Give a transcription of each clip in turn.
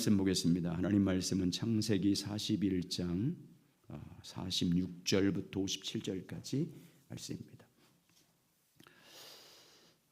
말씀 보겠습니다. 하나님 말씀은 창세기 41장 46절부터 57절까지 말씀입니다.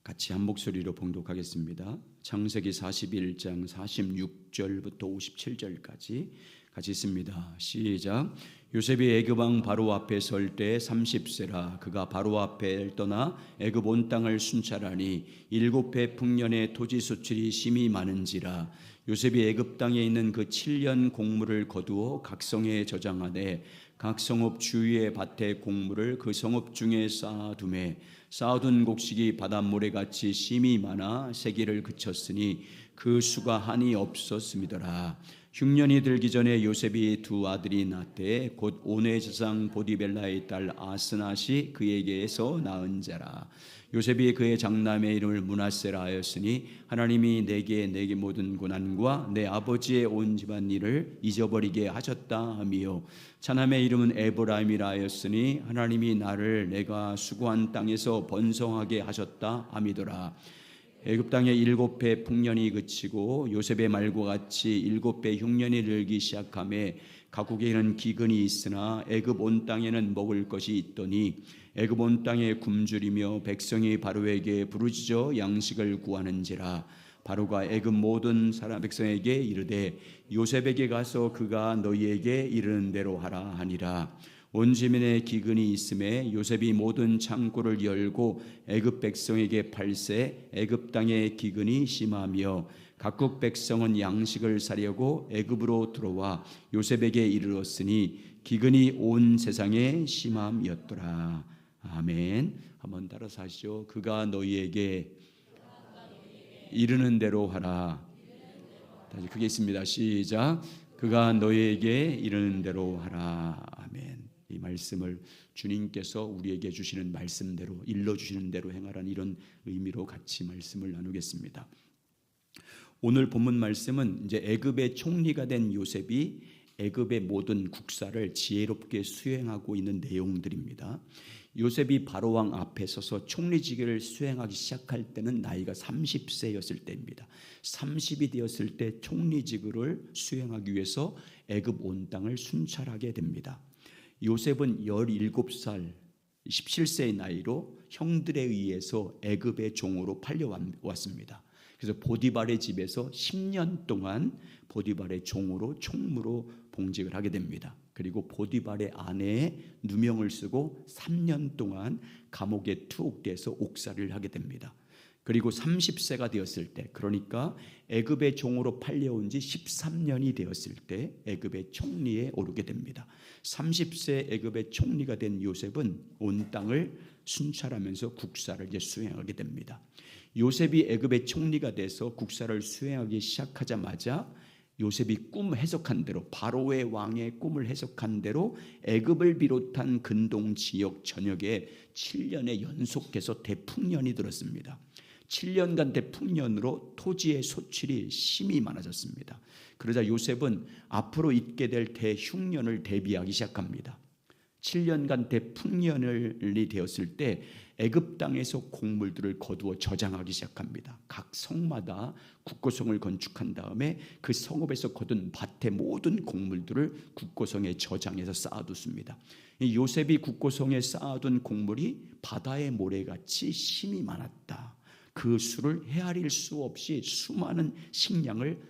같이 한 목소리로 봉독하겠습니다. 창세기 41장 46절부터 57절까지 같이 읽습니다. 시작. 요셉이 애굽 왕 바로 앞에 설 때 30세라. 그가 바로 앞에 떠나 애굽 온 땅을 순찰하니 7해 풍년의 토지 소출이 심히 많은지라. 요셉이 애굽 땅에 있는 그 7년 곡물을 거두어 각 성에 저장하되 각 성읍 주위의 밭에 곡물을 그 성읍 중에 쌓아두매 쌓아둔 곡식이 바닷모래같이 심히 많아 세기를 그쳤으니 그 수가 한이 없었음이더라. 흉년이 들기 전에 요셉이 두 아들이 낳되 곧 온의 저상 보디벨라의 딸 아스낫이 그에게서 낳은 자라. 요셉이 그의 장남의 이름을 므낫세라 하였으니 하나님이 내게 모든 고난과 내 아버지의 온 집안 일을 잊어버리게 하셨다 하며 차남의 이름은 에브라임이라 하였으니 하나님이 나를 내가 수고한 땅에서 번성하게 하셨다 함이더라. 애굽 땅에 7해 풍년이 그치고 요셉의 말과 같이 7해 흉년이 들기 시작하매 각국에는 기근이 있으나 애굽 온 땅에는 먹을 것이 있더니 애굽 온 땅에 굶주리며 백성이 바로에게 부르짖어 양식을 구하는지라. 바로가 애굽 모든 사람 백성에게 이르되 요셉에게 가서 그가 너희에게 이르는 대로 하라 하니라. 온 지면에 기근이 있음에 요셉이 모든 창고를 열고 애굽 백성에게 팔세 애굽 땅에 기근이 심하며 각국 백성은 양식을 사려고 애굽으로 들어와 요셉에게 이르렀으니 기근이 온 세상에 심함이었더라. 아멘. 한번 따라서 하시죠. 그가 너희에게 이르는 대로 하라. 다시 크게 있습니다. 시작. 그가 너희에게 이르는 대로 하라. 아멘. 이 말씀을 주님께서 우리에게 주시는 말씀대로 일러주시는 대로 행하라는 이런 의미로 같이 말씀을 나누겠습니다. 오늘 본문 말씀은 이제 애굽의 총리가 된 요셉이 애굽의 모든 국사를 지혜롭게 수행하고 있는 내용들입니다. 요셉이 바로왕 앞에 서서 총리직을 수행하기 시작할 때는 나이가 30세였을 때입니다. 30이 되었을 때 총리직을 수행하기 위해서 애굽 온 땅을 순찰하게 됩니다. 요셉은 17살 17세의 나이로 형들에 의해서 애굽의 종으로 팔려왔습니다. 그래서 보디발의 집에서 10년 동안 보디발의 종으로 총무로 봉직을 하게 됩니다. 그리고 보디발의 아내의 누명을 쓰고 3년 동안 감옥에 투옥돼서 옥살이를 하게 됩니다. 그리고 30세가 되었을 때, 그러니까 애굽의 종으로 팔려온 지 13년이 되었을 때 애굽의 총리에 오르게 됩니다. 30세 애굽의 총리가 된 요셉은 온 땅을 순찰하면서 국사를 이제 수행하게 됩니다. 요셉이 애굽의 총리가 돼서 국사를 수행하기 시작하자마자 요셉이 꿈 해석한 대로 바로의 왕의 꿈을 해석한 대로 애굽을 비롯한 근동 지역 전역에 7년에 연속해서 대풍년이 들었습니다. 7년간 대풍년으로 토지의 소출이 심히 많아졌습니다. 그러자 요셉은 앞으로 있게 될 대흉년을 대비하기 시작합니다. 7년간 대풍년이 되었을 때 애굽 땅에서 곡물들을 거두어 저장하기 시작합니다. 각 성마다 국고성을 건축한 다음에 그 성읍에서 거둔 밭의 모든 곡물들을 국고성에 저장해서 쌓아두습니다. 요셉이 국고성에 쌓아둔 곡물이 바다의 모래같이 심히 많았다. 그 수를 헤아릴 수 없이 수많은 식량을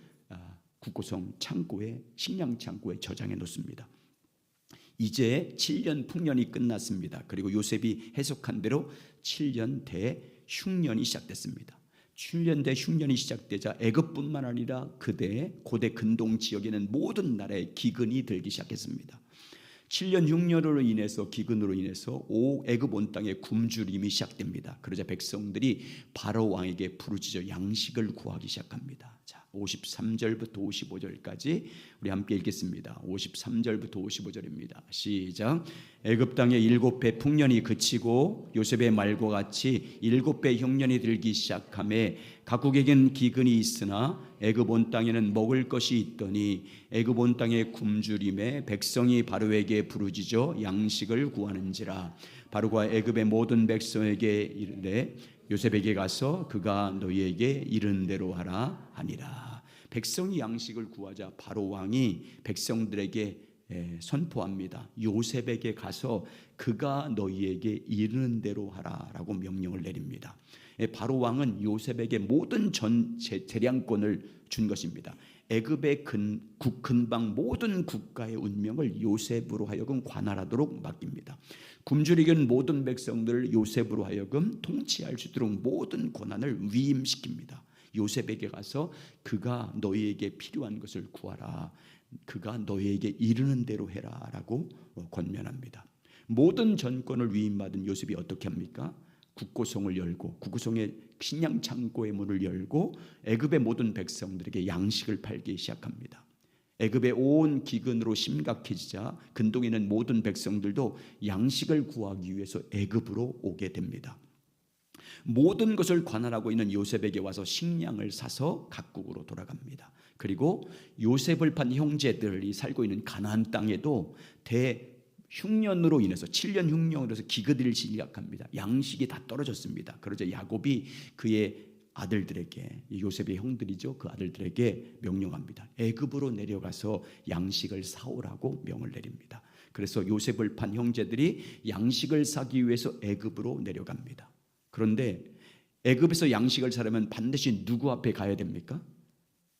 국고성 창고에 식량 창고에 저장해 놓습니다. 이제 7년 풍년이 끝났습니다. 그리고 요셉이 해석한 대로 7년 대흉년이 시작됐습니다. 7년 대흉년이 시작되자 애굽뿐만 아니라 고대 근동 지역에는 모든 나라에 기근이 들기 시작했습니다. 7년 흉년으로 인해서 기근으로 인해서 애굽 온 땅에 굶주림이 시작됩니다. 그러자 백성들이 바로 왕에게 부르짖어 양식을 구하기 시작합니다. 자, 53절부터 55절까지 우리 함께 읽겠습니다. 53절부터 55절입니다. 시작. 애굽 땅에 7해 풍년이 그치고 요셉의 말과 같이 7해 흉년이 들기 시작하매 각국에겐 기근이 있으나 애굽 온 땅에는 먹을 것이 있더니 애굽 온 땅에 굶주림에 백성이 바로에게 부르짖어 양식을 구하는지라. 바로가 애굽의 모든 백성에게 이르되 요셉에게 가서 그가 너희에게 이른 대로 하라 하니라. 백성이 양식을 구하자 바로 왕이 백성들에게 선포합니다. 요셉에게 가서 그가 너희에게 이르는 대로 하라라고 명령을 내립니다. 바로 왕은 요셉에게 모든 전 재량권을 준 것입니다. 애굽의 근방 모든 국가의 운명을 요셉으로 하여금 관할하도록 맡깁니다. 굶주리는 모든 백성들을 요셉으로 하여금 통치할 수 있도록 모든 권한을 위임시킵니다. 요셉에게 가서 그가 너희에게 필요한 것을 구하라, 그가 너희에게 이르는 대로 해라 라고 권면합니다. 모든 전권을 위임받은 요셉이 어떻게 합니까? 국고성을 열고 국고성의 식량 창고의 문을 열고 애굽의 모든 백성들에게 양식을 팔기 시작합니다. 애굽의 온 기근으로 심각해지자 근동에 있는 모든 백성들도 양식을 구하기 위해서 애굽으로 오게 됩니다. 모든 것을 관할하고 있는 요셉에게 와서 식량을 사서 각국으로 돌아갑니다. 그리고 요셉을 판 형제들이 살고 있는 가나안 땅에도 흉년으로 인해서 7년 흉년으로 해서 기근을 시작합니다. 양식이 다 떨어졌습니다. 그러자 야곱이 그의 아들들에게, 요셉의 형들이죠, 그 아들들에게 명령합니다. 애굽으로 내려가서 양식을 사오라고 명을 내립니다. 그래서 요셉을 판 형제들이 양식을 사기 위해서 애굽으로 내려갑니다. 그런데 애굽에서 양식을 사려면 반드시 누구 앞에 가야 됩니까?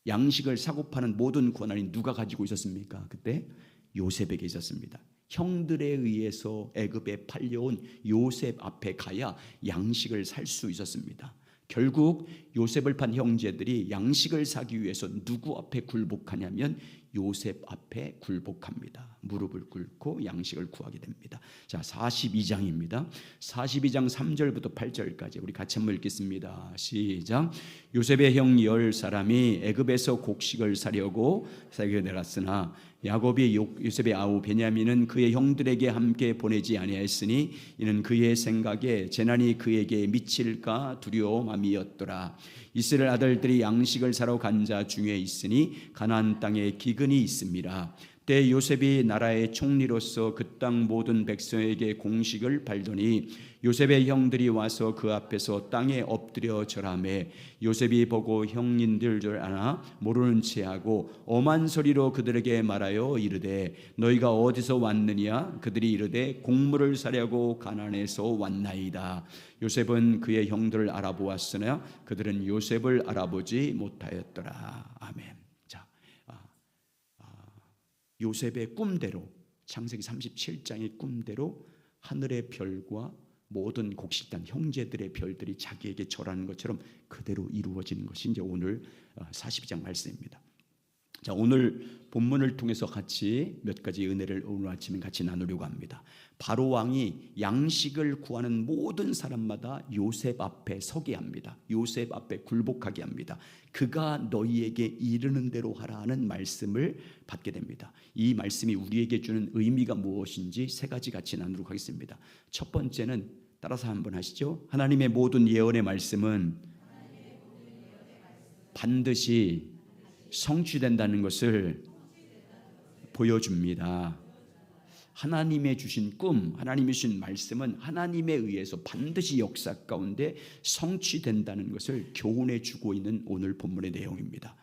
양식을 사고 파는 모든 권한이 누가 가지고 있었습니까? 그때 요셉에게 있었습니다. 형들에 의해서 애굽에 팔려온 요셉 앞에 가야 양식을 살 수 있었습니다. 결국 요셉을 판 형제들이 양식을 사기 위해서 누구 앞에 굴복하냐면 요셉 앞에 굴복합니다. 무릎을 꿇고 양식을 구하게 됩니다. 자, 42장입니다. 42장 3절부터 8절까지 우리 같이 한번 읽겠습니다. 시작. 요셉의 형 10사람이 애굽에서 곡식을 사려고 사기에 내갔으나 야곱이 요셉의 아우 베냐민은 그의 형들에게 함께 보내지 아니하였으니 이는 그의 생각에 재난이 그에게 미칠까 두려움함이었더라. 이스라엘 아들들이 양식을 사러 간 자 중에 있으니 가나안 땅에 기근이 있습니다. 때 요셉이 나라의 총리로서 그 땅 모든 백성에게 공식을 팔더니 요셉의 형들이 와서 그 앞에서 땅에 엎드려 절하매 요셉이 보고 형님들 줄 아나 모르는 체하고 엄한 소리로 그들에게 말하여 이르되 너희가 어디서 왔느냐? 그들이 이르되 곡물을 사려고 가나안에서 왔나이다. 요셉은 그의 형들을 알아보았으나 그들은 요셉을 알아보지 못하였더라. 아멘. 요셉의 꿈대로, 창세기 37장의 꿈대로 하늘의 별과 모든 곡식단 형제들의 별들이 자기에게 절하는 것처럼 그대로 이루어지는 것이 이제 오늘 42장 말씀입니다. 자, 오늘 본문을 통해서 같이 몇 가지 은혜를 오늘 아침에 같이 나누려고 합니다. 바로 왕이 양식을 구하는 모든 사람마다 요셉 앞에 서게 합니다. 요셉 앞에 굴복하게 합니다. 그가 너희에게 이르는 대로 하라는 말씀을 받게 됩니다. 이 말씀이 우리에게 주는 의미가 무엇인지 세 가지 같이 나누도록 하겠습니다. 첫 번째는 따라서 한번 하시죠. 하나님의 모든 예언의 말씀은 반드시 성취된다는 것을 보여줍니다. 하나님의 주신 꿈, 하나님의 주신 말씀은 하나님에 의해서 반드시 역사 가운데 성취된다는 것을 교훈해 주고 있는 오늘 본문의 내용입니다.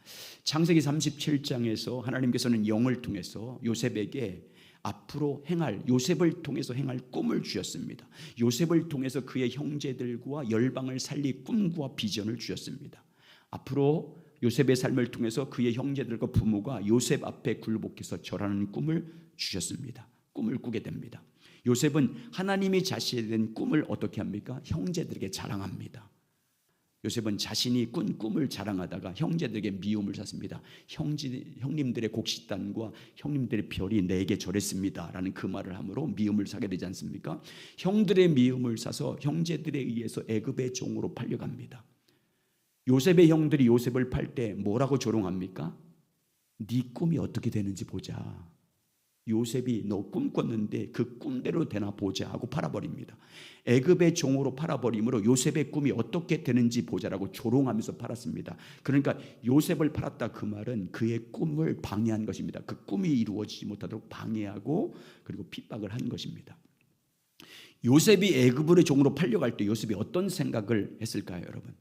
창세기 37장에서 하나님께서는 영을 통해서 요셉에게 앞으로 행할, 요셉을 통해서 행할 꿈을 주셨습니다. 요셉을 통해서 그의 형제들과 열방을 살릴 꿈과 비전을 주셨습니다. 앞으로 요셉의 삶을 통해서 그의 형제들과 부모가 요셉 앞에 굴복해서 절하는 꿈을 주셨습니다. 꿈을 꾸게 됩니다. 요셉은 하나님이 자신의 꿈을 어떻게 합니까? 형제들에게 자랑합니다. 요셉은 자신이 꾼 꿈을 자랑하다가 형제들에게 미움을 샀습니다. 형님들의 곡식단과 형님들의 별이 내게 절했습니다 라는 그 말을 함으로 미움을 사게 되지 않습니까? 형들의 미움을 사서 형제들에 의해서 애굽의 종으로 팔려갑니다. 요셉의 형들이 요셉을 팔 때 뭐라고 조롱합니까? 네 꿈이 어떻게 되는지 보자. 요셉이 너 꿈꿨는데 그 꿈대로 되나 보자 하고 팔아버립니다. 애굽의 종으로 팔아버림으로 요셉의 꿈이 어떻게 되는지 보자라고 조롱하면서 팔았습니다. 그러니까 요셉을 팔았다 그 말은 그의 꿈을 방해한 것입니다. 그 꿈이 이루어지지 못하도록 방해하고 그리고 핍박을 한 것입니다. 요셉이 애굽의 종으로 팔려갈 때 요셉이 어떤 생각을 했을까요, 여러분?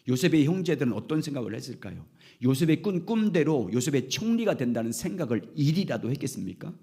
요셉의 형제들은 어떤 생각을 했을까요? 요셉의 꾼 꿈대로 요셉의 총리가 된다는 생각을 일이라도 했겠습니까?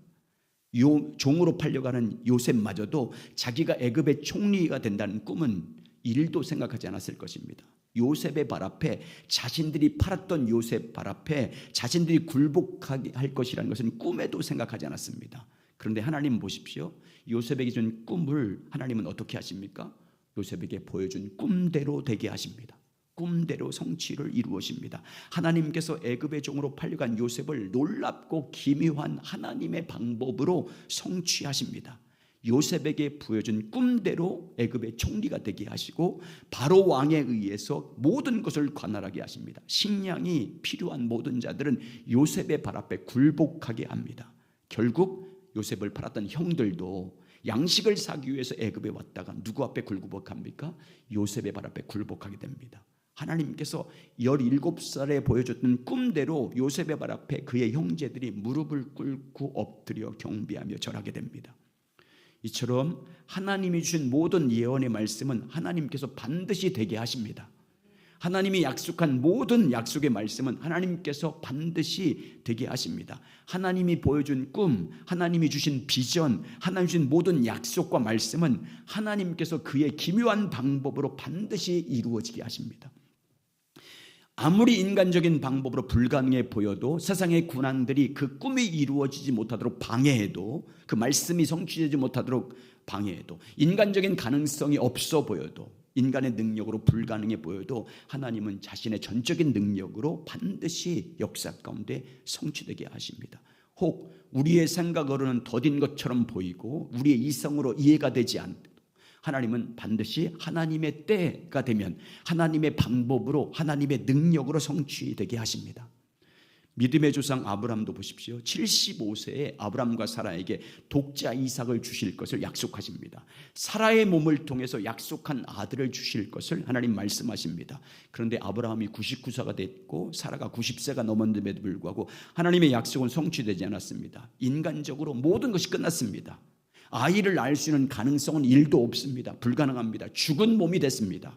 종으로 팔려가는 요셉마저도 자기가 애굽의 총리가 된다는 꿈은 일도 생각하지 않았을 것입니다. 요셉의 발 앞에, 자신들이 팔았던 요셉 발 앞에 자신들이 굴복하게 할 것이라는 것은 꿈에도 생각하지 않았습니다. 그런데 하나님 보십시오. 요셉에게 준 꿈을 하나님은 어떻게 하십니까? 요셉에게 보여준 꿈대로 되게 하십니다. 꿈대로 성취를 이루어집니다. 하나님께서 애굽의 종으로 팔려간 요셉을 놀랍고 기묘한 하나님의 방법으로 성취하십니다. 요셉에게 보여준 꿈대로 애굽의 총리가 되게 하시고 바로 왕에 의해서 모든 것을 관할하게 하십니다. 식량이 필요한 모든 자들은 요셉의 발 앞에 굴복하게 합니다. 결국 요셉을 팔았던 형들도 양식을 사기 위해서 애굽에 왔다가 누구 앞에 굴복합니까? 요셉의 발 앞에 굴복하게 됩니다. 하나님께서 17살에 보여줬던 꿈대로 요셉의 발 앞에 그의 형제들이 무릎을 꿇고 엎드려 경배하며 절하게 됩니다. 이처럼 하나님이 주신 모든 예언의 말씀은 하나님께서 반드시 되게 하십니다. 하나님이 약속한 모든 약속의 말씀은 하나님께서 반드시 되게 하십니다. 하나님이 보여준 꿈, 하나님이 주신 비전, 하나님이 주신 모든 약속과 말씀은 하나님께서 그의 기묘한 방법으로 반드시 이루어지게 하십니다. 아무리 인간적인 방법으로 불가능해 보여도 세상의 군왕들이 그 꿈이 이루어지지 못하도록 방해해도, 그 말씀이 성취되지 못하도록 방해해도, 인간적인 가능성이 없어 보여도, 인간의 능력으로 불가능해 보여도 하나님은 자신의 전적인 능력으로 반드시 역사 가운데 성취되게 하십니다. 혹 우리의 생각으로는 더딘 것처럼 보이고 우리의 이성으로 이해가 되지 않고 하나님은 반드시 하나님의 때가 되면 하나님의 방법으로, 하나님의 능력으로 성취되게 하십니다. 믿음의 조상 아브라함도 보십시오. 75세에 아브라함과 사라에게 독자 이삭을 주실 것을 약속하십니다. 사라의 몸을 통해서 약속한 아들을 주실 것을 하나님 말씀하십니다. 그런데 아브라함이 99세가 됐고 사라가 90세가 넘었음에도 불구하고 하나님의 약속은 성취되지 않았습니다. 인간적으로 모든 것이 끝났습니다. 아이를 낳을 수 있는 가능성은 1도 없습니다. 불가능합니다. 죽은 몸이 됐습니다.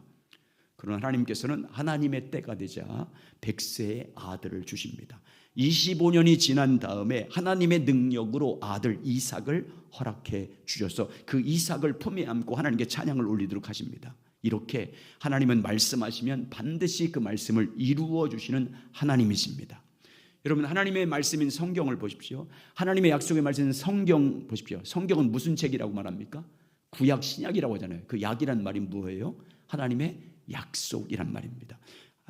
그러나 하나님께서는 하나님의 때가 되자 100세의 아들을 주십니다. 25년이 지난 다음에 하나님의 능력으로 아들 이삭을 허락해 주셔서 그 이삭을 품에 안고 하나님께 찬양을 올리도록 하십니다. 이렇게 하나님은 말씀하시면 반드시 그 말씀을 이루어 주시는 하나님이십니다. 여러분, 하나님의 말씀인 성경을 보십시오. 하나님의 약속의 말씀인 성경 보십시오. 성경은 무슨 책이라고 말합니까? 구약 신약이라고 하잖아요. 그 약이란 말이 뭐예요? 하나님의 약속이란 말입니다.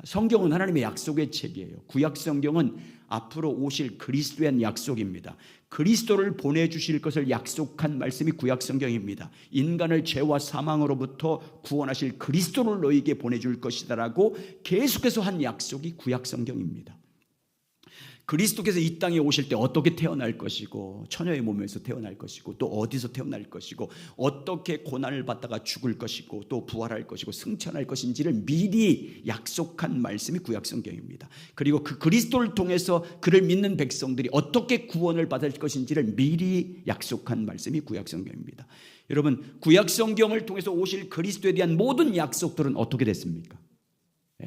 성경은 하나님의 약속의 책이에요. 구약 성경은 앞으로 오실 그리스도에 대한 약속입니다. 그리스도를 보내주실 것을 약속한 말씀이 구약 성경입니다. 인간을 죄와 사망으로부터 구원하실 그리스도를 너희에게 보내줄 것이다라고 계속해서 한 약속이 구약 성경입니다. 그리스도께서 이 땅에 오실 때 어떻게 태어날 것이고, 처녀의 몸에서 태어날 것이고, 또 어디서 태어날 것이고, 어떻게 고난을 받다가 죽을 것이고, 또 부활할 것이고, 승천할 것인지를 미리 약속한 말씀이 구약 성경입니다. 그리고 그 그리스도를 통해서 그를 믿는 백성들이 어떻게 구원을 받을 것인지를 미리 약속한 말씀이 구약 성경입니다. 여러분, 구약 성경을 통해서 오실 그리스도에 대한 모든 약속들은 어떻게 됐습니까?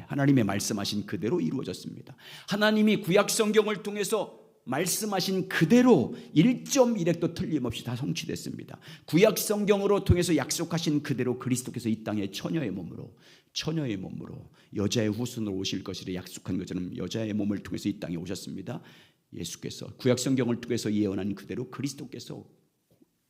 하나님의 말씀하신 그대로 이루어졌습니다. 하나님이 구약 성경을 통해서 말씀하신 그대로 1.1획도 틀림없이 다 성취됐습니다. 구약 성경으로 통해서 약속하신 그대로 그리스도께서 이 땅에 처녀의 몸으로 여자의 후손으로 오실 것이라 약속한 것처럼 여자의 몸을 통해서 이 땅에 오셨습니다. 예수께서 구약 성경을 통해서 예언한 그대로 그리스도께서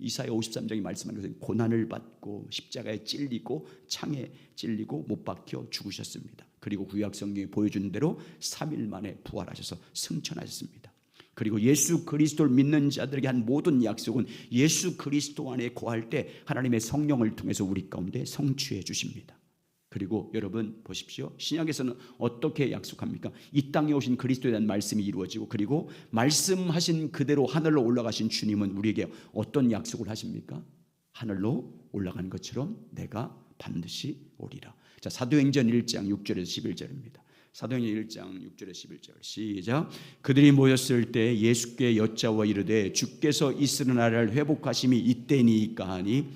이사야 53장이 말씀하는 것은 고난을 받고 십자가에 찔리고 창에 찔리고 못 박혀 죽으셨습니다. 그리고 구약 성경이 보여준 대로 3일 만에 부활하셔서 승천하셨습니다. 그리고 예수 그리스도를 믿는 자들에게 한 모든 약속은 예수 그리스도 안에 거할 때 하나님의 성령을 통해서 우리 가운데 성취해 주십니다. 그리고 여러분 보십시오. 신약에서는 어떻게 약속합니까? 이 땅에 오신 그리스도에 대한 말씀이 이루어지고, 그리고 말씀하신 그대로 하늘로 올라가신 주님은 우리에게 어떤 약속을 하십니까? 하늘로 올라간 것처럼 내가 반드시 오리라. 자, 사도행전 1장 6절에서 11절입니다. 사도행전 1장 6절에서 11절 시작. 그들이 모였을 때 예수께 여짜와 이르되 주께서 이스라엘 나라를 회복하심이 이때니까 하니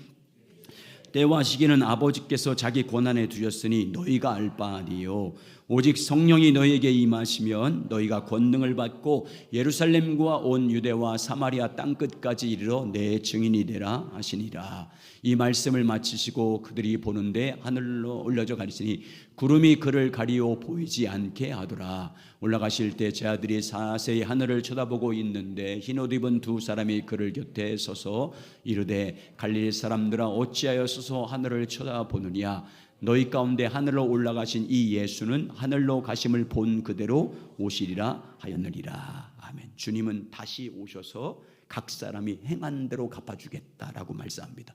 때와 시기는 아버지께서 자기 권한에 두셨으니 너희가 알 바 아니요 오직 성령이 너희에게 임하시면 너희가 권능을 받고 예루살렘과 온 유대와 사마리아 땅끝까지 이르러 내 증인이 되라 하시니라. 이 말씀을 마치시고 그들이 보는데 하늘로 올려져 가리시니 구름이 그를 가리어 보이지 않게 하더라. 올라가실 때 제 아들이 자세히 하늘을 쳐다보고 있는데 흰옷 입은 두 사람이 그를 곁에 서서 이르되 갈릴리 사람들아 어찌하여 서서 하늘을 쳐다보느냐. 너희 가운데 하늘로 올라가신 이 예수는 하늘로 가심을 본 그대로 오시리라 하였느니라. 아멘. 주님은 다시 오셔서 각 사람이 행한 대로 갚아주겠다라고 말씀합니다.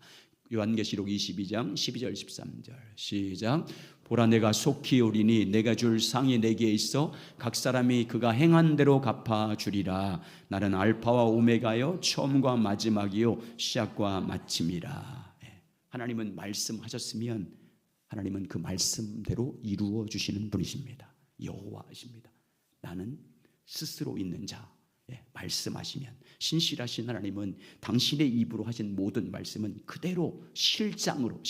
요한계시록 22장 12절 13절 시작. 보라 내가 속히 오리니 내가 줄 상이 내게 있어 각 사람이 그가 행한 대로 갚아주리라. 나는 알파와 오메가요 처음과 마지막이요 시작과 마침이라. 하나님은 말씀하셨으면 하나님은 그 말씀대로 이루어 주시는 분이십니다. 여호와이십니다. 나는 스스로 있는 자. 말씀하시면 신실하신 하나님은 당신의 입으로 하신 모든 말씀은 그대로 실상으로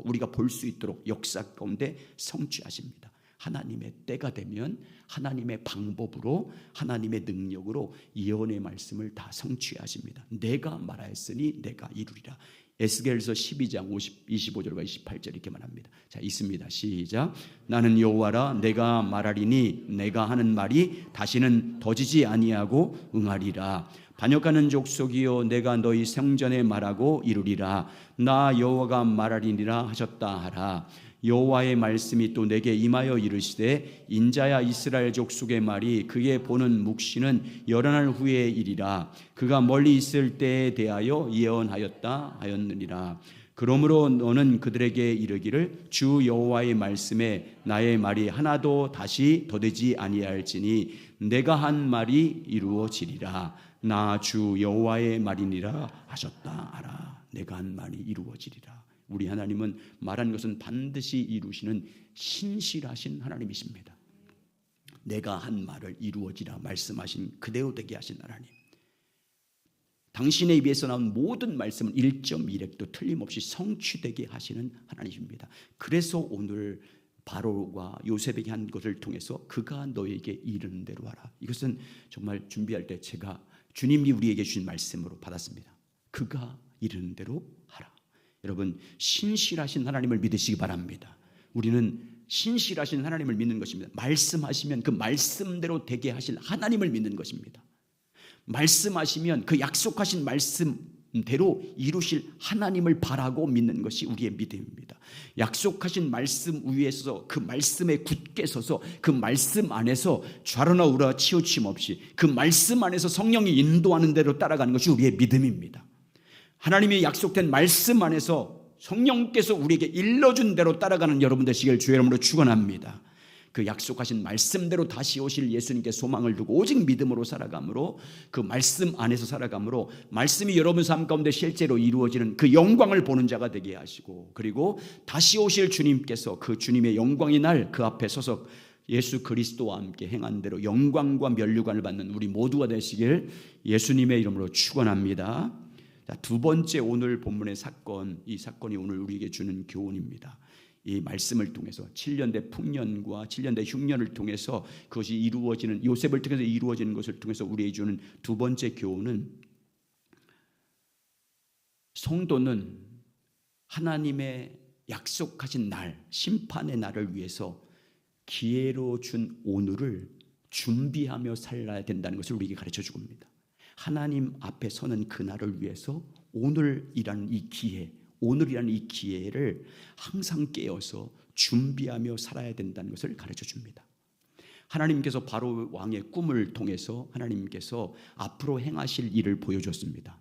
우리가 볼 수 있도록 역사 가운데 성취하십니다. 하나님의 때가 되면 하나님의 방법으로 하나님의 능력으로 예언의 말씀을 다 성취하십니다. 내가 말하였으니 내가 이루리라. 에스겔서 12장 25절과 28절 이렇게 말합니다. 자, 있습니다. 시작. 나는 여호와라 내가 말하리니 내가 하는 말이 다시는 더지지 아니하고 응하리라. 반역하는 족속이요 내가 너희 성전에 말하고 이루리라. 나 여호와가 말하리니라 하셨다 하라. 여호와의 말씀이 또 내게 임하여 이르시되 인자야 이스라엘 족속의 말이 그의 보는 묵시는 여러 날 후에 이리라. 그가 멀리 있을 때에 대하여 예언하였다 하였느니라. 그러므로 너는 그들에게 이르기를 주 여호와의 말씀에 나의 말이 하나도 다시 더되지 아니할지니 내가 한 말이 이루어지리라. 나 주 여호와의 말이니라 하셨다 하라. 내가 한 말이 이루어지리라. 우리 하나님은 말한 것은 반드시 이루시는 신실하신 하나님이십니다. 내가 한 말을 이루어지라 말씀하신 그대로 되게 하신 하나님. 당신의 입에서 나온 모든 말씀은 1.1획도 틀림없이 성취되게 하시는 하나님입니다. 그래서 오늘 바로가 요셉에게 한 것을 통해서 그가 너에게 이르는 대로 하라. 이것은 정말 준비할 때 제가 주님이 우리에게 주신 말씀으로 받았습니다. 그가 이르는 대로 하라. 여러분 신실하신 하나님을 믿으시기 바랍니다. 우리는 신실하신 하나님을 믿는 것입니다. 말씀하시면 그 말씀대로 되게 하실 하나님을 믿는 것입니다. 말씀하시면 그 약속하신 말씀대로 이루실 하나님을 바라고 믿는 것이 우리의 믿음입니다. 약속하신 말씀 위에 서서 그 말씀에 굳게 서서 그 말씀 안에서 좌로나 우로나 치우침 없이 그 말씀 안에서 성령이 인도하는 대로 따라가는 것이 우리의 믿음입니다. 하나님이 약속된 말씀 안에서 성령께서 우리에게 일러준 대로 따라가는 여러분 되시길 주의 이름으로 축원합니다. 그 약속하신 말씀대로 다시 오실 예수님께 소망을 두고 오직 믿음으로 살아감으로 그 말씀 안에서 살아감으로 말씀이 여러분 삶 가운데 실제로 이루어지는 그 영광을 보는 자가 되게 하시고 그리고 다시 오실 주님께서 그 주님의 영광의 날 그 앞에 서서 예수 그리스도와 함께 행한 대로 영광과 면류관을 받는 우리 모두가 되시길 예수님의 이름으로 축원합니다. 자, 두 번째 오늘 본문의 사건, 이 사건이 오늘 우리에게 주는 교훈입니다. 이 말씀을 통해서 7년대 풍년과 7년대 흉년을 통해서 그것이 이루어지는 요셉을 통해서 이루어지는 것을 통해서 우리에게 주는 두 번째 교훈은 성도는 하나님의 약속하신 날, 심판의 날을 위해서 기회로 준 오늘을 준비하며 살아야 된다는 것을 우리에게 가르쳐 주고 있습니다. 하나님 앞에 서는 그날을 위해서 오늘이라는 이 기회, 오늘이라는 이 기회를 항상 깨어서 준비하며 살아야 된다는 것을 가르쳐 줍니다. 하나님께서 바로 왕의 꿈을 통해서 하나님께서 앞으로 행하실 일을 보여줬습니다.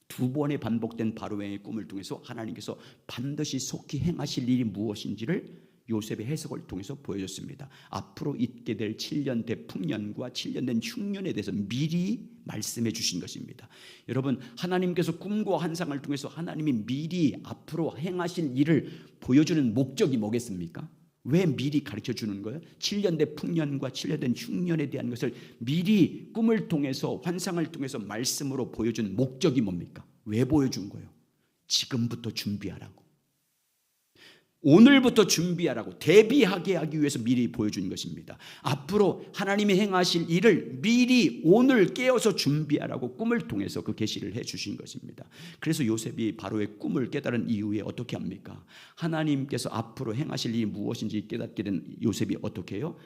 두 번의 반복된 바로왕의 꿈을 통해서 하나님께서 반드시 속히 행하실 일이 무엇인지를 요셉의 해석을 통해서 보여줬습니다. 앞으로 있게 될 7년대 풍년과 7년된 흉년에 대해서 미리 말씀해 주신 것입니다. 여러분 하나님께서 꿈과 환상을 통해서 하나님이 미리 앞으로 행하실 일을 보여주는 목적이 뭐겠습니까? 왜 미리 가르쳐 주는 거예요? 7년대 풍년과 7년된 흉년에 대한 것을 미리 꿈을 통해서 환상을 통해서 말씀으로 보여준 목적이 뭡니까? 왜 보여준 거예요? 지금부터 준비하라고. 오늘부터 준비하라고, 대비하게 하기 위해서 미리 보여준 것입니다. 앞으로 하나님이 행하실 일을 미리 오늘 깨어서 준비하라고 꿈을 통해서 그 계시를 해 주신 것입니다. 그래서 요셉이 바로의 꿈을 깨달은 이후에 어떻게 합니까? 하나님께서 앞으로 행하실 일이 무엇인지 깨닫게 된 요셉이 어떻게 해요?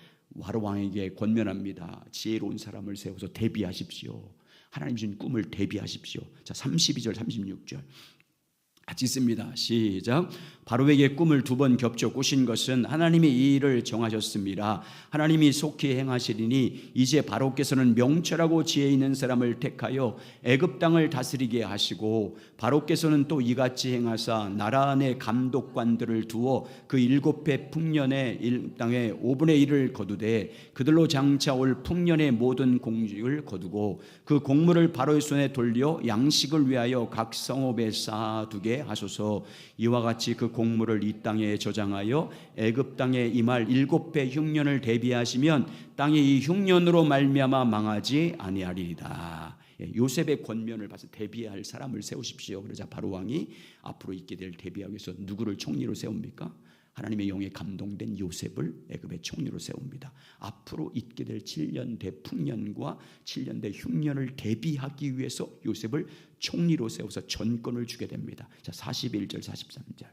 바로 왕에게 권면합니다. 지혜로운 사람을 세워서 대비하십시오. 하나님 주신 꿈을 대비하십시오. 자, 32절 36절 같이 있습니다. 시작. 바로에게 꿈을 2번 겹쳐 꾸신 것은 하나님이 이 일을 정하셨습니다. 하나님이 속히 행하시리니 이제 바로께서는 명철하고 지혜 있는 사람을 택하여 애굽 땅을 다스리게 하시고, 바로께서는 또 이같이 행하사 나라 안에 감독관들을 두어 그 7해 풍년의 땅에 5분의 1을 거두되 그들로 장차 올 풍년의 모든 공직을 거두고 그 곡물을 바로의 손에 돌려 양식을 위하여 각 성읍에 쌓아두게 하소서. 이와 같이 그 곡물을 이 땅에 저장하여 애굽 땅에 임할 7배 흉년을 대비하시면 땅이 이 흉년으로 말미암아 망하지 아니하리이다. 요셉의 권면을 봐서 대비할 사람을 세우십시오. 그러자 바로 왕이 앞으로 있게 될 대비하기 위해서 누구를 총리로 세웁니까? 하나님의 영에 감동된 요셉을 애굽의 총리로 세웁니다. 앞으로 있게 될 7년 대풍년과 7년 대흉년을 대비하기 위해서 요셉을 총리로 세워서 전권을 주게 됩니다. 자, 41절 43절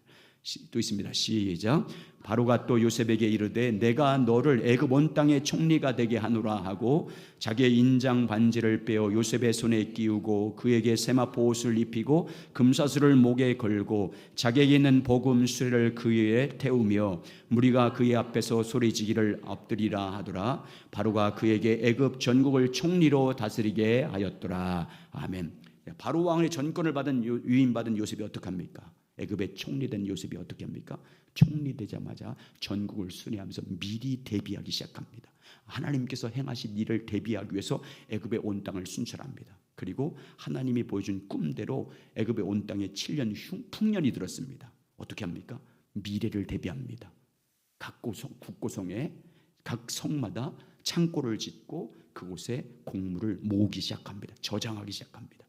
또 있습니다. 시작. 바로가 또 요셉에게 이르되 내가 너를 애굽 온 땅의 총리가 되게 하노라 하고 자기의 인장 반지를 빼어 요셉의 손에 끼우고 그에게 세마포 옷을 입히고 금사슬을 목에 걸고 자기에게 있는 복음 수레를 그 위에 태우며 무리가 그의 앞에서 소리지기를 엎드리라 하더라. 바로가 그에게 애굽 전국을 총리로 다스리게 하였더라. 아멘. 바로 왕의 전권을 받은 위임받은 요셉이 어떡합니까? 애굽의 총리된 요셉이 어떻게 합니까? 총리되자마자 전국을 순회하면서 미리 대비하기 시작합니다. 하나님께서 행하실 일을 대비하기 위해서 애굽의 온 땅을 순찰합니다. 그리고 하나님이 보여준 꿈대로 애굽의 온 땅에 7년 풍년이 들었습니다. 어떻게 합니까? 미래를 대비합니다. 각 국고성에 각 성마다 창고를 짓고 그곳에 곡물을 모으기 시작합니다. 저장하기 시작합니다.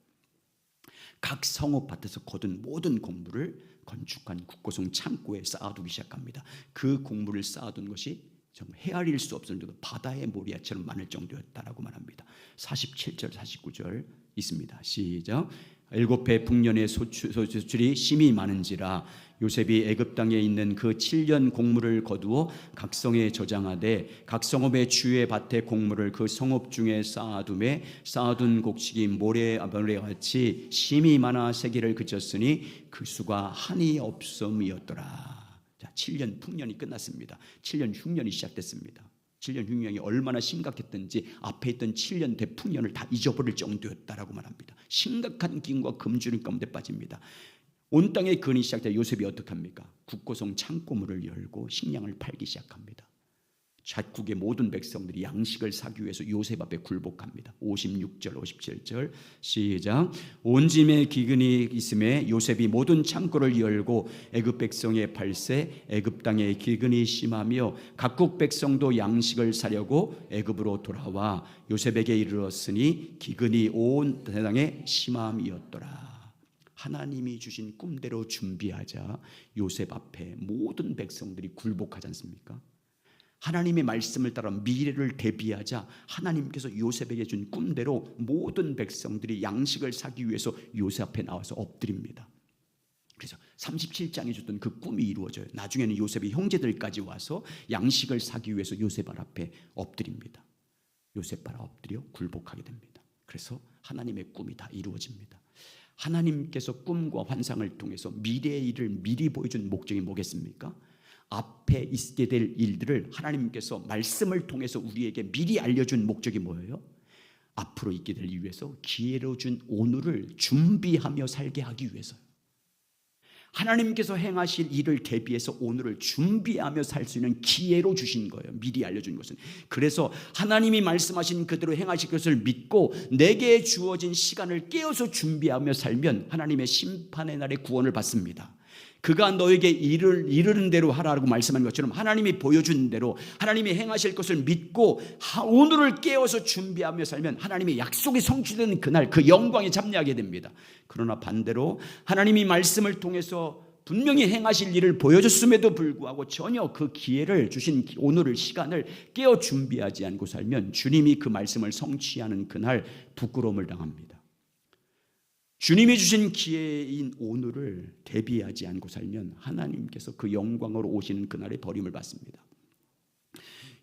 각 성읍 밭에서 거둔 모든 곡물을 건축한 국고성 창고에 쌓아두기 시작합니다. 그 곡물을 쌓아둔 것이 정말 헤아릴 수 없을 정도 바다의 모리아처럼 많을 정도였다라고 말합니다. 47절 49절 있습니다. 시작. 7해 풍년의 소출이 심히 많은지라 요셉이 애굽 땅에 있는 그 7년 곡물을 거두어 각 성에 저장하되 각 성읍의 주의 밭에 곡물을 그 성읍 중에 쌓아두매 쌓아둔 곡식이 모래같이 심히 많아 세기를 그쳤으니 그 수가 한이 없음이었더라. 자, 7년 풍년이 끝났습니다. 7년 흉년이 시작됐습니다. 7년 흉년이 얼마나 심각했던지 앞에 있던 7년 대풍년을 다 잊어버릴 정도였다라고 말합니다. 심각한 기근과 금주름 가운데 빠집니다. 온 땅에 근이 시작돼 요셉이 어떻게 합니까? 국고성 창고문을 열고 식량을 팔기 시작합니다. 작국의 모든 백성들이 양식을 사기 위해서 요셉 앞에 굴복합니다. 56절 57절 시작. 온 짐에 기근이 있음에 요셉이 모든 창고를 열고 애굽 백성의 팔세 애굽 땅에 기근이 심하며 각국 백성도 양식을 사려고 애굽으로 돌아와 요셉에게 이르렀으니 기근이 온 세상에 심함이었더라. 하나님이 주신 꿈대로 준비하자 요셉 앞에 모든 백성들이 굴복하지 않습니까? 하나님의 말씀을 따라 미래를 대비하자 하나님께서 요셉에게 준 꿈대로 모든 백성들이 양식을 사기 위해서 요셉 앞에 나와서 엎드립니다. 그래서 37장에 줬던 그 꿈이 이루어져요. 나중에는 요셉의 형제들까지 와서 양식을 사기 위해서 요셉 앞에 엎드립니다. 요셉 앞에 엎드려 굴복하게 됩니다. 그래서 하나님의 꿈이 다 이루어집니다. 하나님께서 꿈과 환상을 통해서 미래의 일을 미리 보여준 목적이 뭐겠습니까? 앞에 있게 될 일들을 하나님께서 말씀을 통해서 우리에게 미리 알려준 목적이 뭐예요? 앞으로 있게 될 일 위해서 기회로 준 오늘을 준비하며 살게 하기 위해서요. 하나님께서 행하실 일을 대비해서 오늘을 준비하며 살 수 있는 기회로 주신 거예요. 미리 알려준 것은. 그래서 하나님이 말씀하신 그대로 행하실 것을 믿고 내게 주어진 시간을 깨어서 준비하며 살면 하나님의 심판의 날에 구원을 받습니다. 그가 너에게 이르는 대로 하라고 말씀한 것처럼 하나님이 보여준 대로 하나님이 행하실 것을 믿고 오늘을 깨어서 준비하며 살면 하나님의 약속이 성취되는 그날 그 영광에 참여하게 됩니다. 그러나 반대로 하나님이 말씀을 통해서 분명히 행하실 일을 보여줬음에도 불구하고 전혀 그 기회를 주신 오늘의 시간을 깨어 준비하지 않고 살면 주님이 그 말씀을 성취하는 그날 부끄러움을 당합니다. 주님이 주신 기회인 오늘을 대비하지 않고 살면 하나님께서 그 영광으로 오시는 그날에 버림을 받습니다.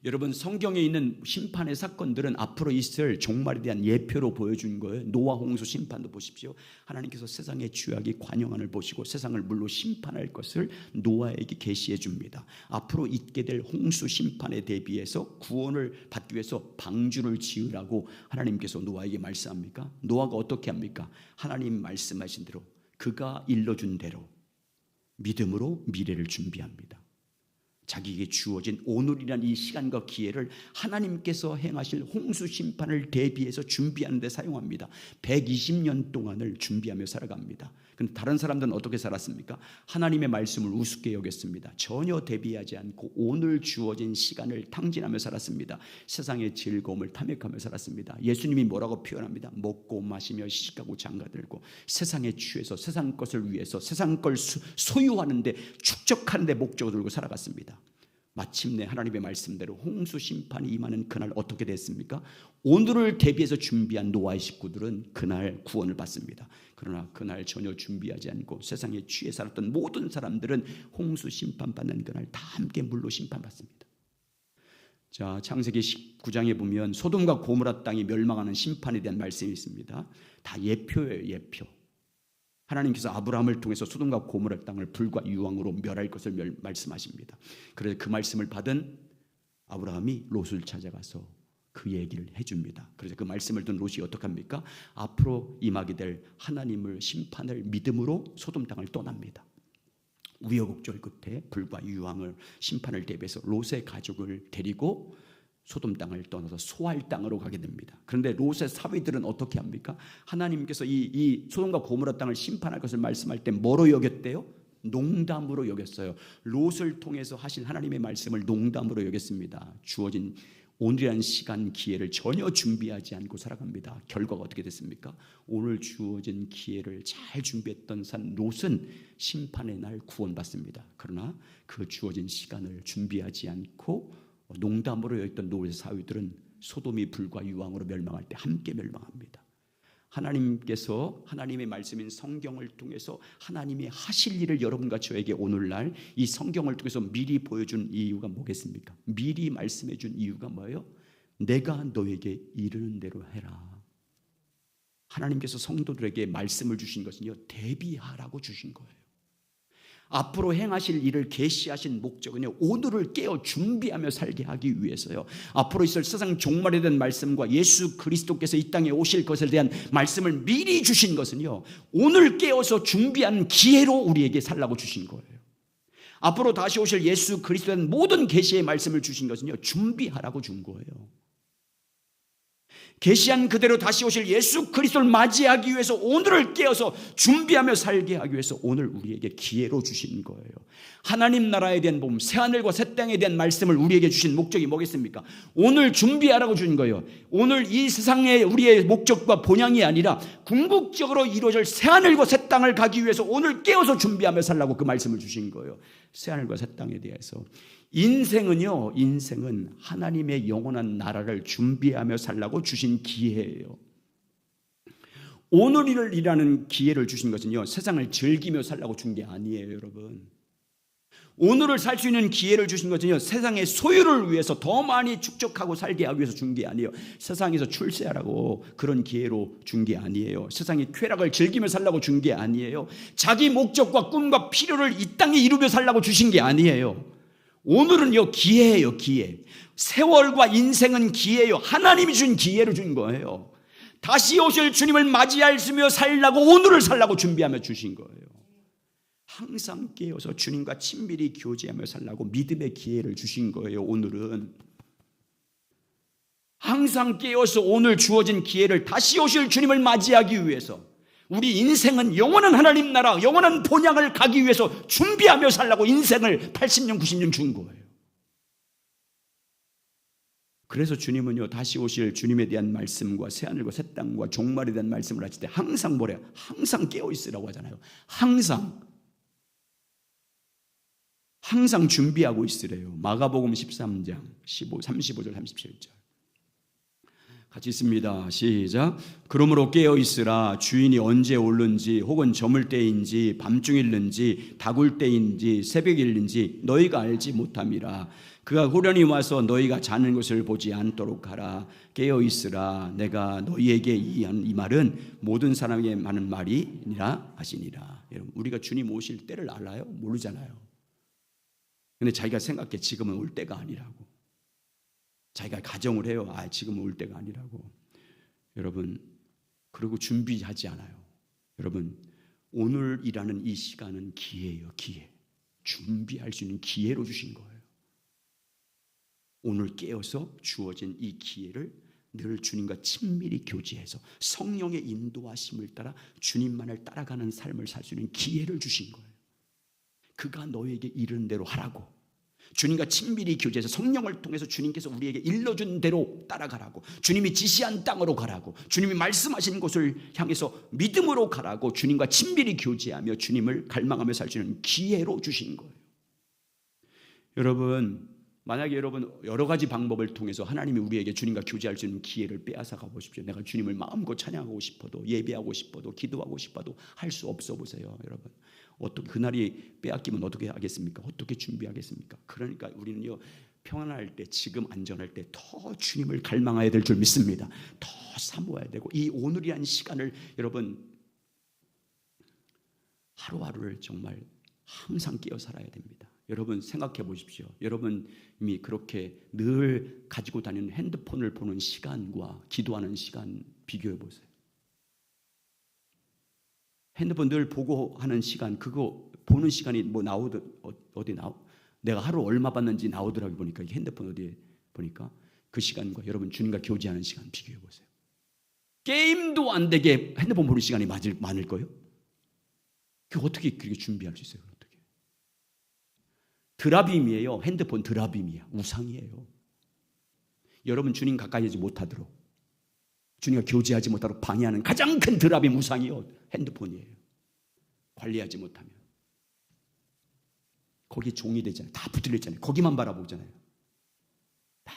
여러분, 성경에 있는 심판의 사건들은 앞으로 있을 종말에 대한 예표로 보여준 거예요. 노아 홍수 심판도 보십시오. 하나님께서 세상의 죄악이 관영한을 보시고 세상을 물로 심판할 것을 노아에게 계시해 줍니다. 앞으로 있게 될 홍수 심판에 대비해서 구원을 받기 위해서 방주를 지으라고 하나님께서 노아에게 말씀합니까? 노아가 어떻게 합니까? 하나님 말씀하신 대로, 그가 일러준 대로 믿음으로 미래를 준비합니다. 자기에게 주어진 오늘이란 이 시간과 기회를 하나님께서 행하실 홍수 심판을 대비해서 준비하는 데 사용합니다. 120년 동안을 준비하며 살아갑니다. 그런데 다른 사람들은 어떻게 살았습니까? 하나님의 말씀을 우습게 여겼습니다. 전혀 대비하지 않고 오늘 주어진 시간을 탕진하며 살았습니다. 세상의 즐거움을 탐욕하며 살았습니다. 예수님이 뭐라고 표현합니다? 먹고 마시며 시집가고 장가들고 세상에 취해서 세상 것을 위해서 세상 걸 소유하는데 축적하는 데 목적을 두고 살아갔습니다. 마침내 하나님의 말씀대로 홍수 심판이 임하는 그날 어떻게 됐습니까? 오늘을 대비해서 준비한 노아의 식구들은 그날 구원을 받습니다. 그러나 그날 전혀 준비하지 않고 세상에 취해 살았던 모든 사람들은 홍수 심판받는 그날 다 함께 물로 심판받습니다. 자, 창세기 19장에 보면 소돔과 고모라 땅이 멸망하는 심판에 대한 말씀이 있습니다. 다 예표예요, 예표. 하나님께서 아브라함을 통해서 소돔과 고모라 땅을 불과 유황으로 멸할 것을 말씀하십니다. 그래서 그 말씀을 받은 아브라함이 롯을 찾아가서 그 얘기를 해줍니다. 그래서 그 말씀을 듣는 롯이 어떻게 합니까? 앞으로 임하게 될 하나님을 심판을 믿음으로 소돔 땅을 떠납니다. 우여곡절 끝에 불과 유황을 심판을 대비해서 롯의 가족을 데리고 소돔 땅을 떠나서 소알 땅으로 가게 됩니다. 그런데 롯의 사위들은 어떻게 합니까? 하나님께서 이 소돔과 고모라 땅을 심판할 것을 말씀할 때 뭐로 여겼대요? 농담으로 여겼어요. 롯을 통해서 하신 하나님의 말씀을 농담으로 여겼습니다. 주어진 오늘이라는 시간 기회를 전혀 준비하지 않고 살아갑니다. 결과가 어떻게 됐습니까? 오늘 주어진 기회를 잘 준비했던 산 롯은 심판의 날 구원받습니다. 그러나 그 주어진 시간을 준비하지 않고 농담으로 여겼던 롯의 사위들은 소돔이 불과 유황으로 멸망할 때 함께 멸망합니다. 하나님께서 하나님의 말씀인 성경을 통해서 하나님이 하실 일을 여러분과 저에게 오늘날 이 성경을 통해서 미리 보여준 이유가 뭐겠습니까? 미리 말씀해 준 이유가 뭐예요? 내가 너에게 이르는 대로 해라. 하나님께서 성도들에게 말씀을 주신 것은요, 대비하라고 주신 거예요. 앞으로 행하실 일을 계시하신 목적은요, 오늘을 깨어 준비하며 살게 하기 위해서요. 앞으로 있을 세상 종말에 대한 말씀과 예수 그리스도께서 이 땅에 오실 것에 대한 말씀을 미리 주신 것은요, 오늘 깨어서 준비한 기회로 우리에게 살라고 주신 거예요. 앞으로 다시 오실 예수 그리스도에 대한 모든 계시의 말씀을 주신 것은요, 준비하라고 준 거예요. 계시한 그대로 다시 오실 예수 그리스도를 맞이하기 위해서 오늘을 깨어서 준비하며 살게 하기 위해서 오늘 우리에게 기회로 주신 거예요. 하나님 나라에 대한 복음, 새하늘과 새 땅에 대한 말씀을 우리에게 주신 목적이 뭐겠습니까? 오늘 준비하라고 준 거예요. 오늘 이 세상의 우리의 목적과 본향이 아니라 궁극적으로 이루어질 새하늘과 새 땅을 가기 위해서 오늘 깨어서 준비하며 살라고 그 말씀을 주신 거예요. 새하늘과 새 땅에 대해서. 인생은 하나님의 영원한 나라를 준비하며 살라고 주신 기회예요. 오늘이라는 기회를 주신 것은요, 세상을 즐기며 살라고 준 게 아니에요, 여러분. 오늘을 살 수 있는 기회를 주신 것은요, 세상의 소유를 위해서 더 많이 축적하고 살게 하기 위해서 준 게 아니에요. 세상에서 출세하라고 그런 기회로 준 게 아니에요. 세상의 쾌락을 즐기며 살라고 준 게 아니에요. 자기 목적과 꿈과 필요를 이 땅에 이루며 살라고 주신 게 아니에요. 오늘은요, 기회예요, 기회. 세월과 인생은 기회예요. 하나님이 준 기회를 준 거예요. 다시 오실 주님을 맞이하며 살라고, 오늘을 살라고 준비하며 주신 거예요. 항상 깨어서 주님과 친밀히 교제하며 살라고 믿음의 기회를 주신 거예요. 오늘은 항상 깨어서 오늘 주어진 기회를 다시 오실 주님을 맞이하기 위해서, 우리 인생은 영원한 하나님 나라, 영원한 본향을 가기 위해서 준비하며 살라고 인생을 80년, 90년 준 거예요. 그래서 주님은요, 다시 오실 주님에 대한 말씀과 새하늘과 새 땅과 종말에 대한 말씀을 하실 때 항상 뭐래요? 항상 깨어 있으라고 하잖아요. 항상. 항상 준비하고 있으래요. 마가복음 13장 35절 37절 같이 있습니다. 시작. 그러므로 깨어 있으라. 주인이 언제 올는지 혹은 저물 때인지 밤중일는지 다굴 때인지 새벽일는지 너희가 알지 못함이라. 그가 후련히 와서 너희가 자는 것을 보지 않도록 하라. 깨어 있으라. 내가 너희에게 이 말은 모든 사람에게 하는 말이니라 하시니라. 여러분, 우리가 주님 오실 때를 알아요? 모르잖아요. 근데 자기가 생각해 지금은 올 때가 아니라고. 자기가 가정을 해요. 지금은 올 때가 아니라고. 여러분, 그리고 준비하지 않아요. 여러분, 오늘이라는 이 시간은 기회예요. 기회. 준비할 수 있는 기회로 주신 거예요. 오늘 깨어서 주어진 이 기회를 늘 주님과 친밀히 교제해서 성령의 인도하심을 따라 주님만을 따라가는 삶을 살 수 있는 기회를 주신 거예요. 그가 너에게 이른 대로 하라고. 주님과 친밀히 교제해서 성령을 통해서 주님께서 우리에게 일러준 대로 따라가라고. 주님이 지시한 땅으로 가라고. 주님이 말씀하신 곳을 향해서 믿음으로 가라고. 주님과 친밀히 교제하며 주님을 갈망하며 살 수 있는 기회로 주신 거예요. 여러분, 만약에 여러분 여러 가지 방법을 통해서 하나님이 우리에게 주님과 교제할 수 있는 기회를 빼앗아 가보십시오. 내가 주님을 마음껏 찬양하고 싶어도, 예배하고 싶어도, 기도하고 싶어도 할 수 없어 보세요. 여러분, 어떻게 그날이 빼앗기면 어떻게 하겠습니까? 어떻게 준비하겠습니까? 그러니까 우리는요, 평안할 때, 지금 안전할 때 더 주님을 갈망해야 될 줄 믿습니다. 더 사모해야 되고, 이 오늘이란 시간을 여러분 하루하루를 정말 항상 끼어 살아야 됩니다. 여러분 생각해 보십시오. 여러분이 그렇게 늘 가지고 다니는 핸드폰을 보는 시간과 기도하는 시간 비교해 보세요. 핸드폰 늘 보고 하는 시간, 그거 보는 시간이 뭐 어디 내가 하루 얼마 받는지 나오더라고. 보니까 핸드폰 어디에 보니까 그 시간과 여러분 주님과 교제하는 시간 비교해 보세요. 게임도 안 되게 핸드폰 보는 시간이 많을 거예요? 그 어떻게 그렇게 준비할 수 있어요? 어떻게? 드라빔이에요. 핸드폰 드라빔이야. 우상이에요. 여러분 주님 가까이 하지 못하도록, 주님과 교제하지 못하도록 방해하는 가장 큰 드라빔 우상이요, 핸드폰이에요. 관리하지 못하면 거기에 종이 되잖아요. 다 붙들려 있잖아요. 거기만 바라보잖아요. 다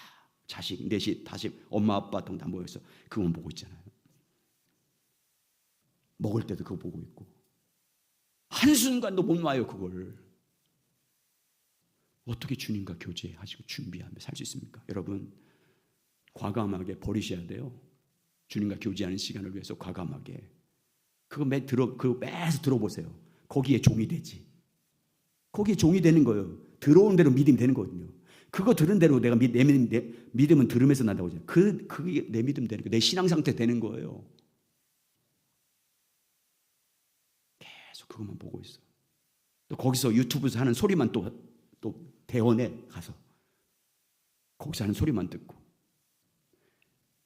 자식, 넷이 다시 엄마 아빠 다 모여서 그것만 보고 있잖아요. 먹을 때도 그거 보고 있고 한순간도 못 놔요. 그걸 어떻게 주님과 교제하시고 준비하며 살 수 있습니까? 여러분 과감하게 버리셔야 돼요. 주님과 교제하는 시간을 위해서 과감하게. 그거 매서 들어보세요. 거기에 종이 되지. 거기에 종이 되는 거예요. 들어온 대로 믿음이 되는 거거든요. 그거 들은 대로 내가 내 믿음은 들으면서 난다고 하잖아요. 그게 내 믿음 되는 거예요. 내 신앙 상태 되는 거예요. 계속 그것만 보고 있어. 또 거기서 유튜브에서 하는 소리만 또 대원에 가서 거기서 하는 소리만 듣고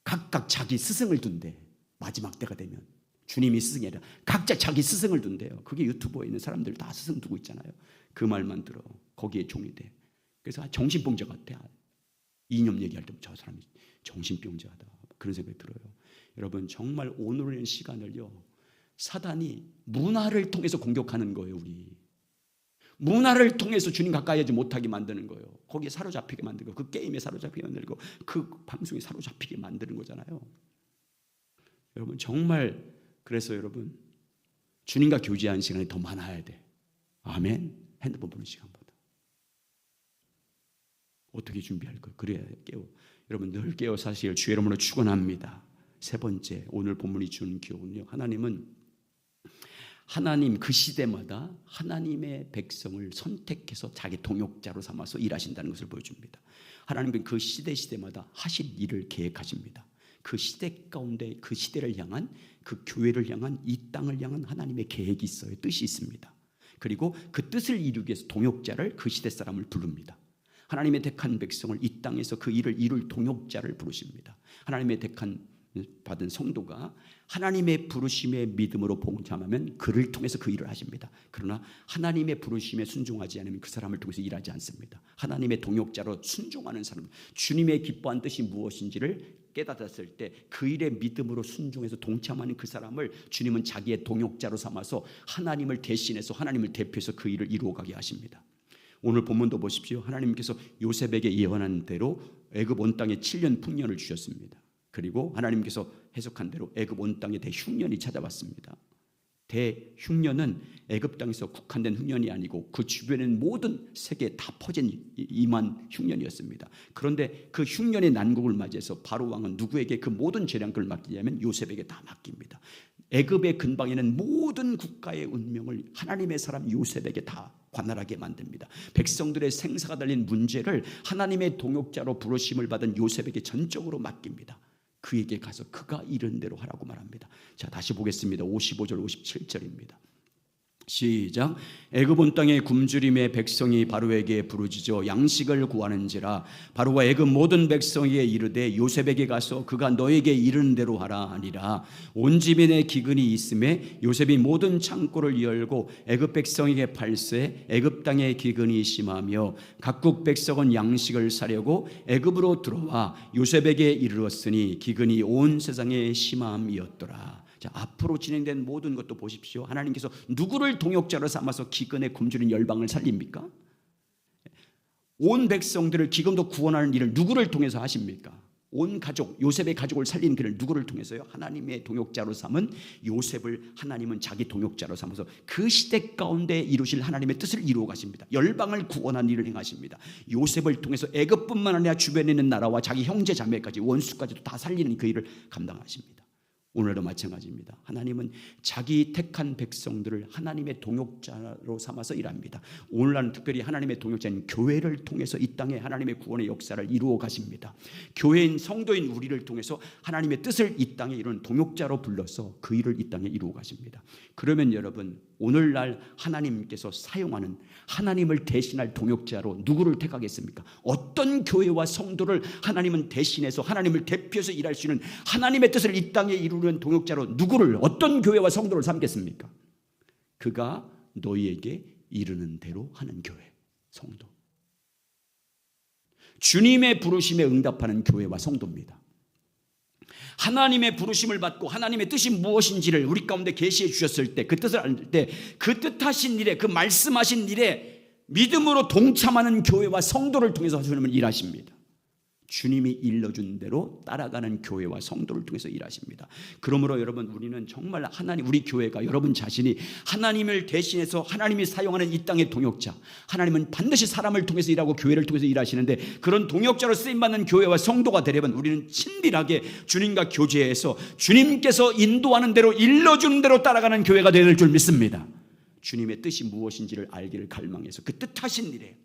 각각 자기 스승을 둔대. 마지막 때가 되면 주님이 스승이 아니라 각자 자기 스승을 둔대요. 그게 유튜브에 있는 사람들 다 스승 두고 있잖아요. 그 말만 들어. 거기에 종이 돼. 그래서 정신병자 같아. 이념 얘기할 때 저 사람이 정신병자다, 그런 생각이 들어요. 여러분 정말 오늘의 시간을요, 사단이 문화를 통해서 공격하는 거예요. 우리 문화를 통해서 주님 가까이 하지 못하게 만드는 거예요. 거기에 사로잡히게 만들고, 그 게임에 사로잡히게 만들고, 그 방송에 사로잡히게 만드는 거잖아요. 여러분 정말 그래서 여러분 주님과 교제하는 시간이 더 많아야 돼. 아멘. 핸드폰 보는 시간보다. 어떻게 준비할 거예요? 그래야 깨워. 여러분 늘 깨워 사실 주의 이름으로 축원합니다. 세 번째, 오늘 본문이 주는 교훈은요, 하나님 그 시대마다 하나님의 백성을 선택해서 자기 동역자로 삼아서 일하신다는 것을 보여줍니다. 하나님은 그 시대마다 하실 일을 계획하십니다. 그 시대 가운데 그 시대를 향한, 그 교회를 향한, 이 땅을 향한 하나님의 계획이 있어요. 뜻이 있습니다. 그리고 그 뜻을 이루기 위해서 동역자를, 그 시대 사람을 부릅니다. 하나님의 택한 백성을 이 땅에서 그 일을 이룰 동역자를 부르십니다. 하나님의 받은 성도가 하나님의 부르심에 믿음으로 봉참하면 그를 통해서 그 일을 하십니다. 그러나 하나님의 부르심에 순종하지 않으면 그 사람을 통해서 일하지 않습니다. 하나님의 동역자로 순종하는 사람, 주님의 기뻐한 뜻이 무엇인지를 깨닫았을 때 그 일에 믿음으로 순종해서 동참하는 그 사람을 주님은 자기의 동역자로 삼아서 하나님을 대신해서, 하나님을 대표해서 그 일을 이루어가게 하십니다. 오늘 본문도 보십시오. 하나님께서 요셉에게 예언한 대로 애굽 온 땅에 7년 풍년을 주셨습니다. 그리고 하나님께서 해석한 대로 애굽 온 땅에 대흉년이 찾아왔습니다. 대흉년은 애굽 땅에서 국한된 흉년이 아니고 그 주변엔 모든 세계에 다 퍼진 임한 흉년이었습니다. 그런데 그 흉년의 난국을 맞이해서 바로 왕은 누구에게 그 모든 재량권을 맡기냐면 요셉에게 다 맡깁니다. 애굽의 근방에는 모든 국가의 운명을 하나님의 사람 요셉에게 다 관할하게 만듭니다. 백성들의 생사가 달린 문제를 하나님의 동역자로 부르심을 받은 요셉에게 전적으로 맡깁니다. 그에게 가서 그가 이른 대로 하라고 말합니다. 자, 다시 보겠습니다. 55절 57절입니다. 시작. 애굽 온 땅에 굶주림의 백성이 바로에게 부르짖어 양식을 구하는지라 바로가 애굽 모든 백성에게 이르되 요셉에게 가서 그가 너에게 이르는 대로 하라 하니라. 온 지면에 기근이 있음에 요셉이 모든 창고를 열고 애굽 백성에게 팔세 애굽 땅에 기근이 심하며 각국 백성은 양식을 사려고 애굽으로 들어와 요셉에게 이르렀으니 기근이 온 세상에 심함이었더라. 자, 앞으로 진행된 모든 것도 보십시오. 하나님께서 누구를 동역자로 삼아서 기근에 굶주린 열방을 살립니까? 온 백성들을 기근도 구원하는 일을 누구를 통해서 하십니까? 온 가족, 요셉의 가족을 살리는 길을 누구를 통해서요? 하나님의 동역자로 삼은 요셉을 하나님은 자기 동역자로 삼아서 그 시대 가운데 이루실 하나님의 뜻을 이루어 가십니다. 열방을 구원하는 일을 행하십니다. 요셉을 통해서 애굽뿐만 아니라 주변에 있는 나라와 자기 형제 자매까지 원수까지도 다 살리는 그 일을 감당하십니다. 오늘도 마찬가지입니다. 하나님은 자기 택한 백성들을 하나님의 동역자로 삼아서 일합니다. 오늘날은 특별히 하나님의 동역자인 교회를 통해서 이 땅에 하나님의 구원의 역사를 이루어 가십니다. 교회인 성도인 우리를 통해서 하나님의 뜻을 이 땅에 이루는 동역자로 불러서 그 일을 이 땅에 이루어 가십니다. 그러면 여러분, 오늘날 하나님께서 사용하는 하나님을 대신할 동역자로 누구를 택하겠습니까? 어떤 교회와 성도를 하나님은 대신해서 하나님을 대표해서 일할 수 있는 하나님의 뜻을 이 땅에 이루는 동역자로 누구를, 어떤 교회와 성도를 삼겠습니까? 그가 너희에게 이르는 대로 하는 교회, 성도. 주님의 부르심에 응답하는 교회와 성도입니다. 하나님의 부르심을 받고 하나님의 뜻이 무엇인지를 우리 가운데 계시해 주셨을 때, 그 뜻을 알 때 그 뜻하신 일에, 그 말씀하신 일에 믿음으로 동참하는 교회와 성도를 통해서 주님은 일하십니다. 주님이 일러준 대로 따라가는 교회와 성도를 통해서 일하십니다. 그러므로 여러분, 우리는 정말 하나님, 우리 교회가, 여러분 자신이 하나님을 대신해서 하나님이 사용하는 이 땅의 동역자, 하나님은 반드시 사람을 통해서 일하고 교회를 통해서 일하시는데, 그런 동역자로 쓰임받는 교회와 성도가 되려면 우리는 친밀하게 주님과 교제해서 주님께서 인도하는 대로, 일러주는 대로 따라가는 교회가 되는 줄 믿습니다. 주님의 뜻이 무엇인지를 알기를 갈망해서 그 뜻하신 일에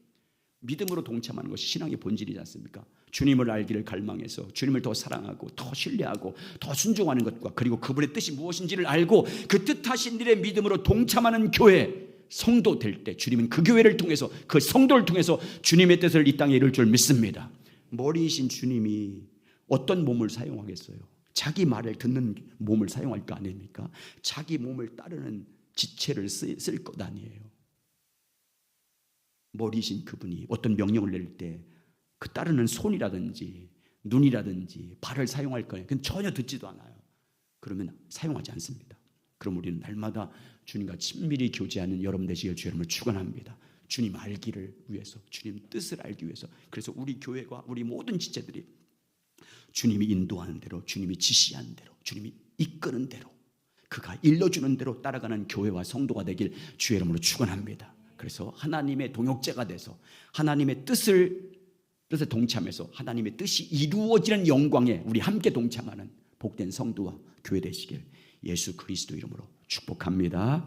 믿음으로 동참하는 것이 신앙의 본질이지 않습니까? 주님을 알기를 갈망해서 주님을 더 사랑하고 더 신뢰하고 더 순종하는 것과, 그리고 그분의 뜻이 무엇인지를 알고 그 뜻하신 일에 믿음으로 동참하는 교회, 성도 될 때 주님은 그 교회를 통해서, 그 성도를 통해서 주님의 뜻을 이 땅에 이룰 줄 믿습니다. 머리이신 주님이 어떤 몸을 사용하겠어요? 자기 말을 듣는 몸을 사용할 거 아닙니까? 자기 몸을 따르는 지체를 쓸 것 아니에요. 머리신 그분이 어떤 명령을 낼 때 그 따르는 손이라든지 눈이라든지 발을 사용할 거예요. 그건 전혀 듣지도 않아요. 그러면 사용하지 않습니다. 그럼 우리는 날마다 주님과 친밀히 교제하는 여러분 되시길 주 여러분을 축원합니다. 주님 알기를 위해서, 주님 뜻을 알기 위해서. 그래서 우리 교회가, 우리 모든 지체들이 주님이 인도하는 대로, 주님이 지시하는 대로, 주님이 이끄는 대로, 그가 일러주는 대로 따라가는 교회와 성도가 되길 주 이름으로 축원합니다. 그래서 하나님의 동역자가 돼서 하나님의 뜻에 동참해서 하나님의 뜻이 이루어지는 영광에 우리 함께 동참하는 복된 성도와 교회 되시길 예수 그리스도 이름으로 축복합니다.